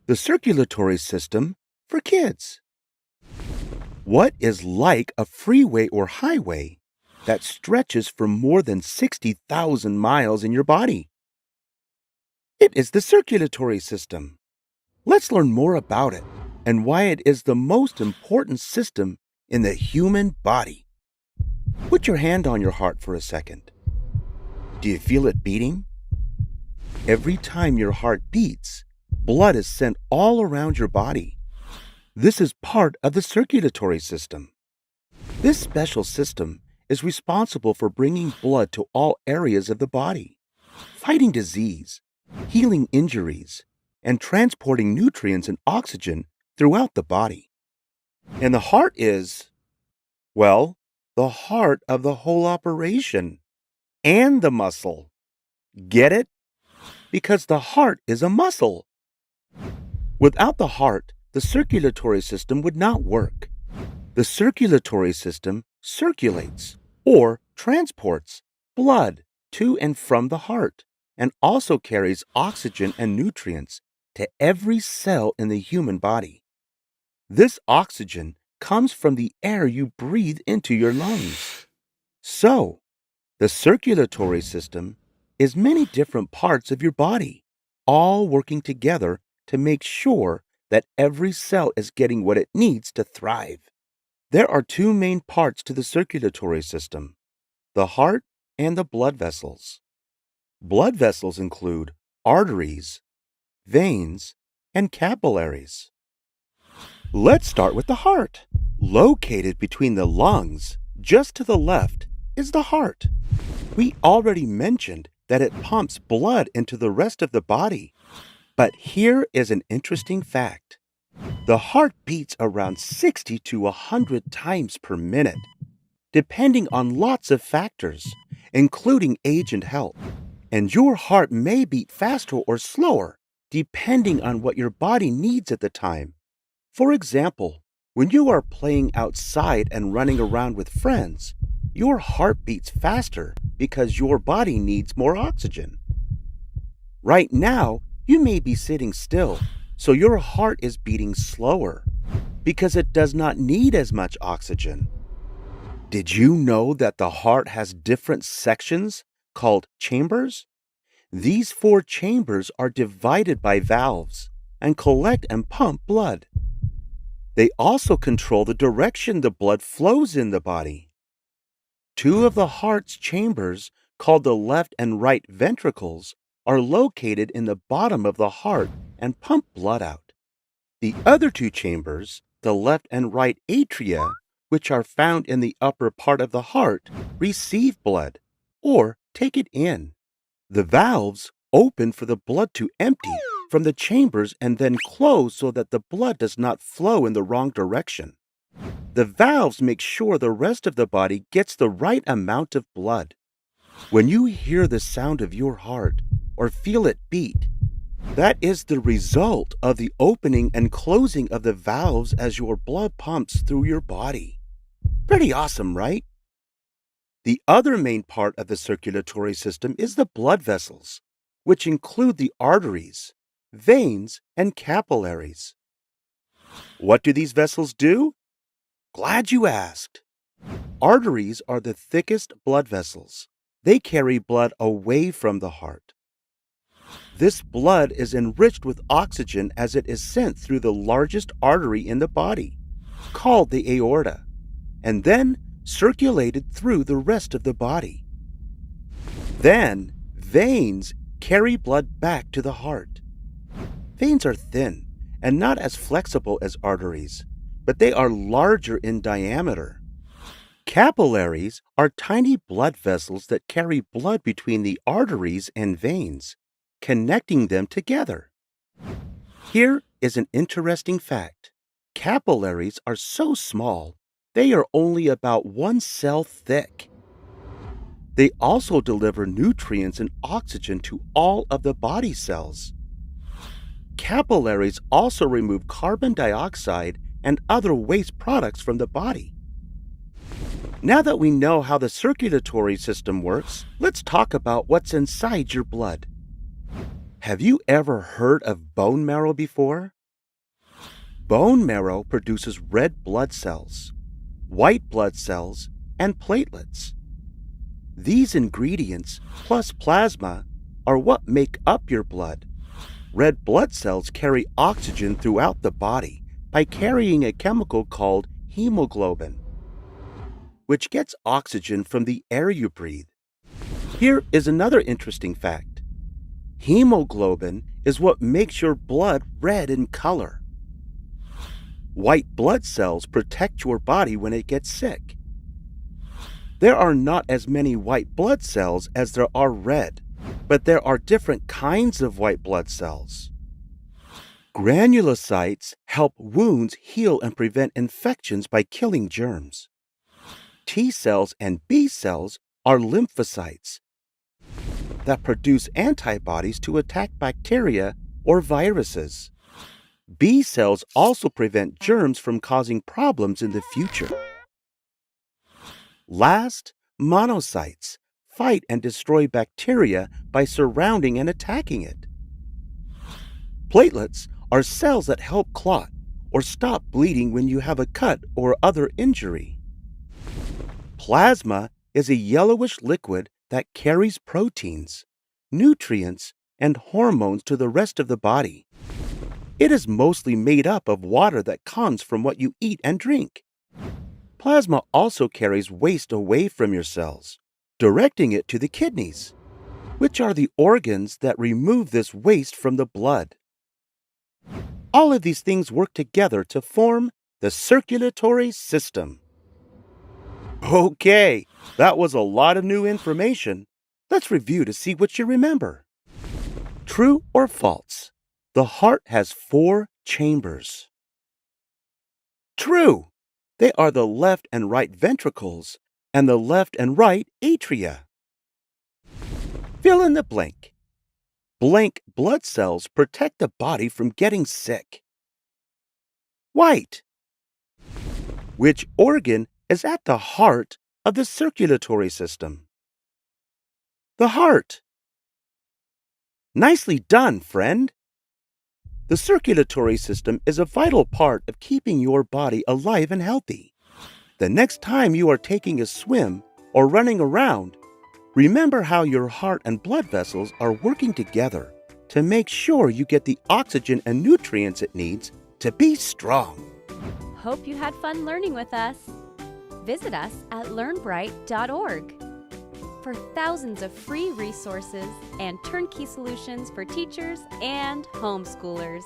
The circulatory system for kids. What is like a freeway or highway that stretches for more than 60,000 miles in your body? It is the circulatory system. Let's learn more about it and why it is the most important system in the human body. Put your hand on your heart for a second. Do you feel it beating? Every time your heart beats, blood is sent all around your body. This is part of the circulatory system. This special system is responsible for bringing blood to all areas of the body, fighting disease, healing injuries, and transporting nutrients and oxygen throughout the body. And the heart is, well, the heart of the whole operation and the muscle. Get it? Because the heart is a muscle. Without the heart, the circulatory system would not work. The circulatory system circulates or transports blood to and from the heart and also carries oxygen and nutrients to every cell in the human body. This oxygen comes from the air you breathe into your lungs. So, the circulatory system is many different parts of your body, all working together to make sure that every cell is getting what it needs to thrive. There are two main parts to the circulatory system, the heart and the blood vessels. Blood vessels include arteries, veins, and capillaries. Let's start with the heart. Located between the lungs, just to the left, is the heart. We already mentioned that it pumps blood into the rest of the body. But here is an interesting fact. The heart beats around 60 to 100 times per minute, depending on lots of factors, including age and health. And your heart may beat faster or slower, depending on what your body needs at the time. For example, when you are playing outside and running around with friends, your heart beats faster because your body needs more oxygen. Right now, you may be sitting still, so your heart is beating slower because it does not need as much oxygen. Did you know that the heart has different sections called chambers? These 4 chambers are divided by valves and collect and pump blood. They also control the direction the blood flows in the body. 2 of the heart's chambers, called the left and right ventricles, are located in the bottom of the heart and pump blood out. The other 2 chambers, the left and right atria, which are found in the upper part of the heart, receive blood or take it in. The valves open for the blood to empty from the chambers and then close so that the blood does not flow in the wrong direction. The valves make sure the rest of the body gets the right amount of blood. When you hear the sound of your heart or feel it beat, that is the result of the opening and closing of the valves as your blood pumps through your body. Pretty awesome, right? The other main part of the circulatory system is the blood vessels, which include the arteries, veins, and capillaries. What do these vessels do? Glad you asked. Arteries are the thickest blood vessels. They carry blood away from the heart. This blood is enriched with oxygen as it is sent through the largest artery in the body, called the aorta, and then circulated through the rest of the body. Then, veins carry blood back to the heart. Veins are thin and not as flexible as arteries, but they are larger in diameter. Capillaries are tiny blood vessels that carry blood between the arteries and veins, connecting them together. Here is an interesting fact. Capillaries are so small, they are only about 1 cell thick. They also deliver nutrients and oxygen to all of the body cells. Capillaries also remove carbon dioxide and other waste products from the body. Now that we know how the circulatory system works, let's talk about what's inside your blood. Have you ever heard of bone marrow before? Bone marrow produces red blood cells, white blood cells, and platelets. These ingredients, plus plasma, are what make up your blood. Red blood cells carry oxygen throughout the body by carrying a chemical called hemoglobin, which gets oxygen from the air you breathe. Here is another interesting fact. Hemoglobin is what makes your blood red in color. White blood cells protect your body when it gets sick. There are not as many white blood cells as there are red, but there are different kinds of white blood cells. Granulocytes help wounds heal and prevent infections by killing germs. T cells and B cells are lymphocytes that produce antibodies to attack bacteria or viruses. B cells also prevent germs from causing problems in the future. Last, monocytes fight and destroy bacteria by surrounding and attacking it. Platelets are cells that help clot or stop bleeding when you have a cut or other injury. Plasma is a yellowish liquid that carries proteins, nutrients, and hormones to the rest of the body. It is mostly made up of water that comes from what you eat and drink. Plasma also carries waste away from your cells, directing it to the kidneys, which are the organs that remove this waste from the blood. All of these things work together to form the circulatory system. Okay, that was a lot of new information. Let's review to see what you remember. True or false? The heart has 4 chambers. True. They are the left and right ventricles and the left and right atria. Fill in the blank. Blank blood cells protect the body from getting sick. White. Which organ is at the heart of the circulatory system? The heart. Nicely done, friend. The circulatory system is a vital part of keeping your body alive and healthy. The next time you are taking a swim or running around, remember how your heart and blood vessels are working together to make sure you get the oxygen and nutrients it needs to be strong. Hope you had fun learning with us. Visit us at learnbright.org for thousands of free resources and turnkey solutions for teachers and homeschoolers.